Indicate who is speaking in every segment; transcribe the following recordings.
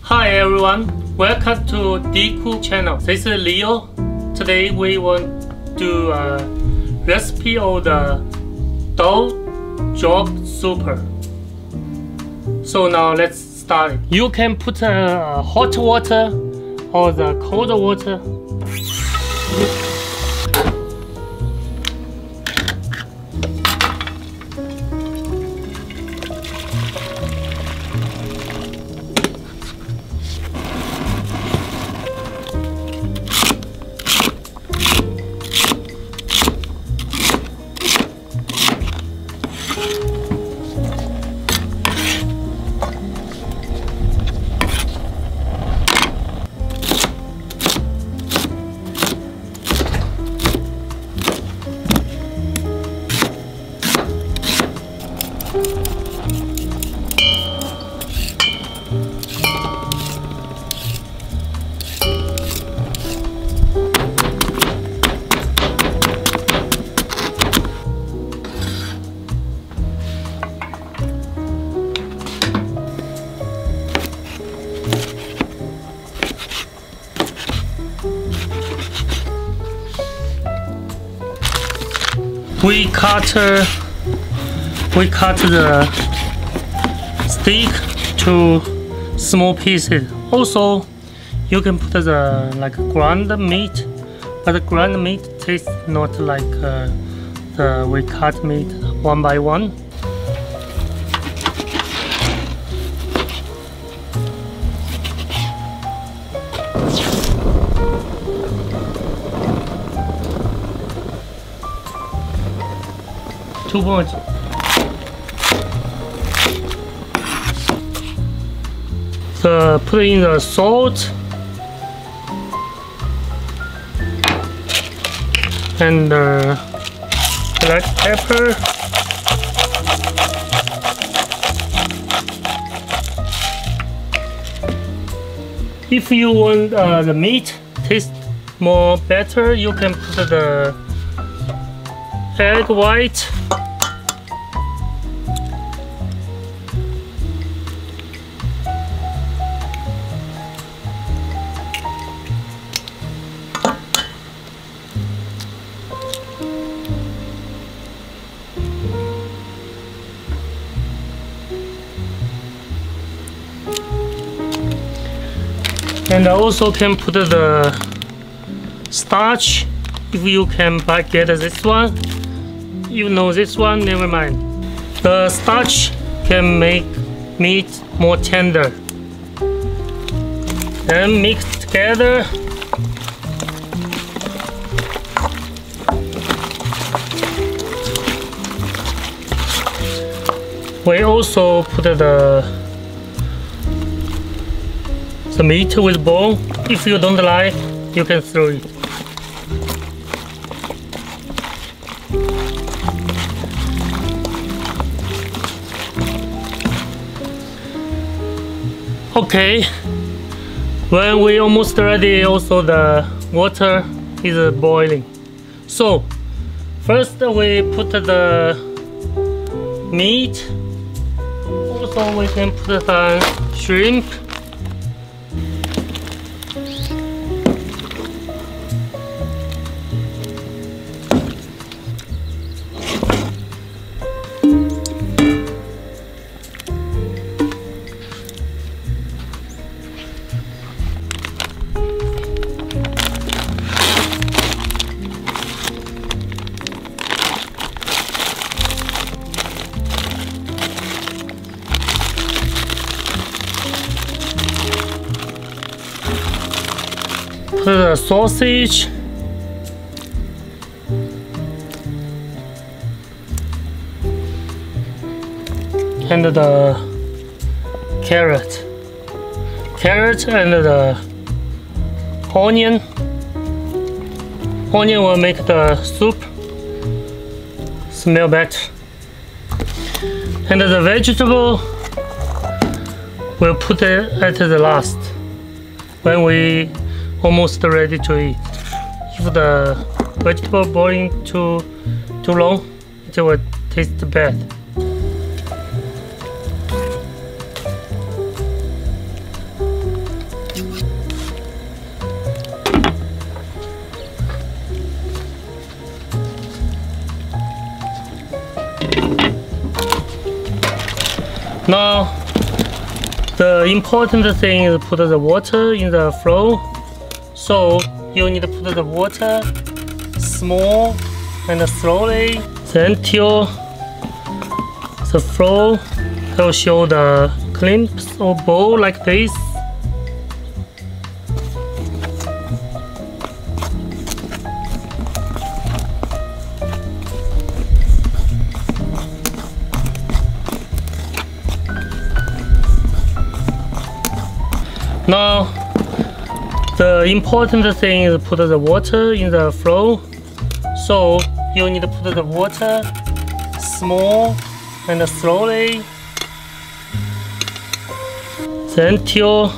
Speaker 1: Hi everyone, welcome to Deku channel. This is Leo. Today we want to do a recipe of the dough drop super. So now let's start it. You can put hot water or the cold water. We cut the stick to small pieces. Also, you can put the ground meat, but the ground meat tastes not like the we cut meat one by one. Too much. Put in the salt and black pepper. If you want the meat taste more better, you can put the egg white. And I also can put the starch. If you can get this one, you know this one, never mind. The starch can make meat more tender. Then mix together. We also put the meat with bone. If you don't like, you can throw it. Okay, when we almost ready, also the water is boiling. So first we put the meat. Also we can put some shrimp. Put the sausage, and the carrot and the onion. Onion will make the soup smell better. And the vegetable we'll put it at the last when we almost ready to eat. If the vegetable boiling too long, it will taste bad. Now, the important thing is put the water in the flow. So you need to put the water small and slowly until the flow will show the clumps or ball like this. Now, the important thing is put the water in the flow. So you need to put the water small and slowly until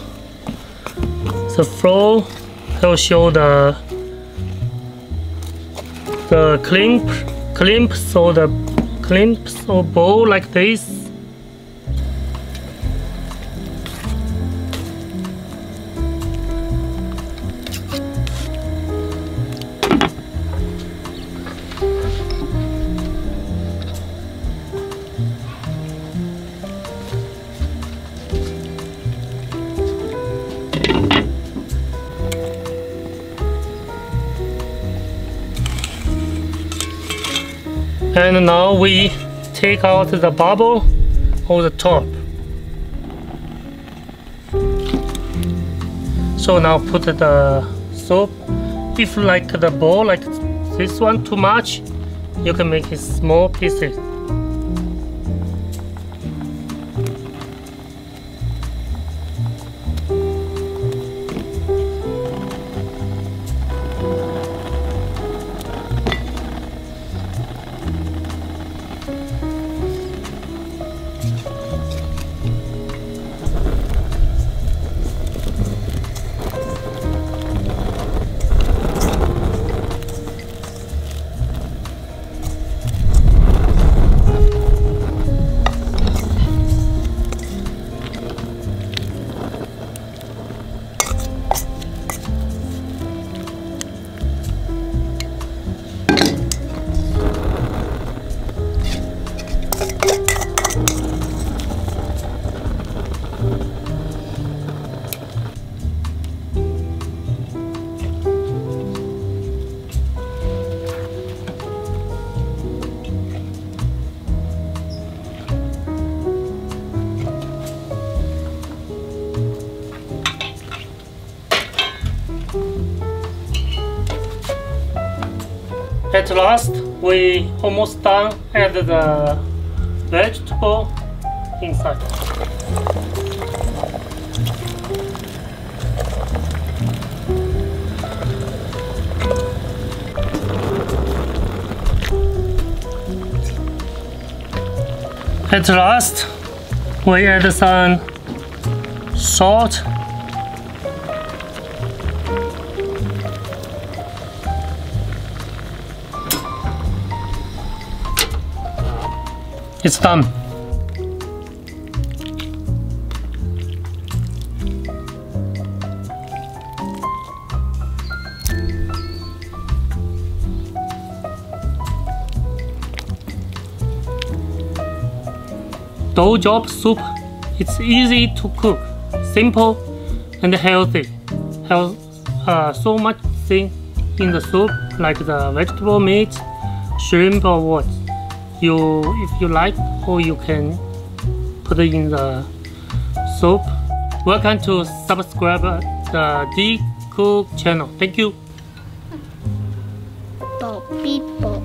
Speaker 1: the flow will show the clumps or ball like this. And now we take out the bubble or the top. So now put the soap. If you like the ball like this one too much, you can make it small pieces. At last, we almost done. Add the vegetable inside. At last, we add some salt. It's done. Dough job soup. It's easy to cook, simple and healthy. Has so much thing in the soup, like the vegetable, meat, shrimp or what. If you like, or you can put it in the soup. Welcome to subscribe the D-Cook channel. Thank you.
Speaker 2: People.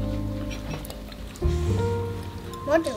Speaker 2: What do